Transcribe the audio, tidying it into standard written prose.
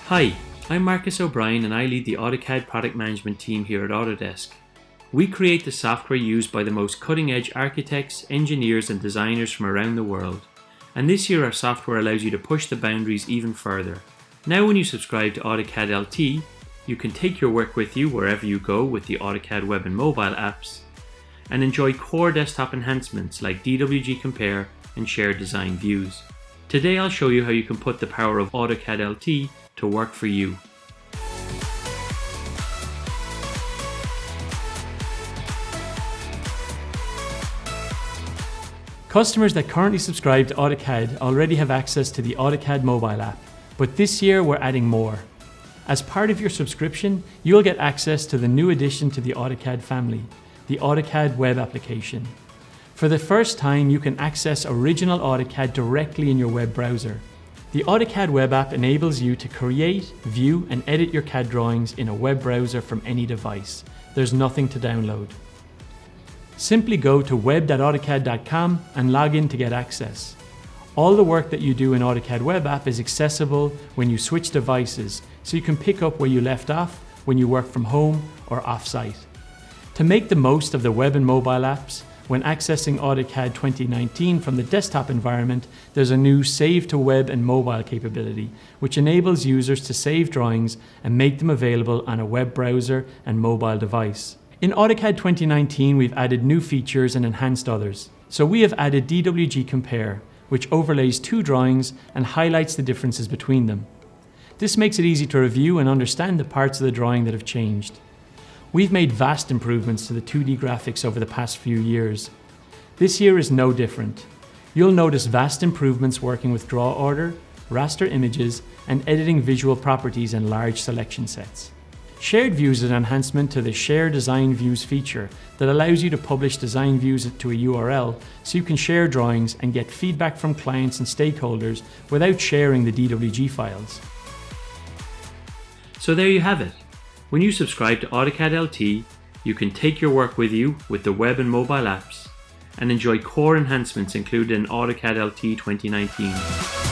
Hi, I'm Marcus O'Brien and I lead the AutoCAD product management team here at Autodesk. We create the software used by the most cutting-edge architects, engineers and designers from around the world. And this year our software allows you to push the boundaries even further. Now when you subscribe to AutoCAD LT, you can take your work with you wherever you go with the AutoCAD web and mobile apps, and enjoy core desktop enhancements like DWG Compare and shared design views. Today I'll show you how you can put the power of AutoCAD LT to work for you. Customers that currently subscribe to AutoCAD already have access to the AutoCAD mobile app, but this year we're adding more. As part of your subscription, you'll get access to the new addition to the AutoCAD family, the AutoCAD web application. For the first time, you can access original AutoCAD directly in your web browser. The AutoCAD web app enables you to create, view, and edit your CAD drawings in a web browser from any device. There's nothing to download. Simply go to web.autocad.com and log in to get access. All the work that you do in AutoCAD web app is accessible when you switch devices, so you can pick up where you left off when you work from home or off-site. To make the most of the web and mobile apps, when accessing AutoCAD 2019 from the desktop environment, there's a new Save to Web and Mobile capability, which enables users to save drawings and make them available on a web browser and mobile device. In AutoCAD 2019, we've added new features and enhanced others. So we have added DWG Compare, which overlays two drawings and highlights the differences between them. This makes it easy to review and understand the parts of the drawing that have changed. We've made vast improvements to the 2D graphics over the past few years. This year is no different. You'll notice vast improvements working with draw order, raster images, and editing visual properties in large selection sets. Shared Views is an enhancement to the Share Design Views feature that allows you to publish design views to a URL so you can share drawings and get feedback from clients and stakeholders without sharing the DWG files. So there you have it. When you subscribe to AutoCAD LT, you can take your work with you with the web and mobile apps and enjoy core enhancements included in AutoCAD LT 2019.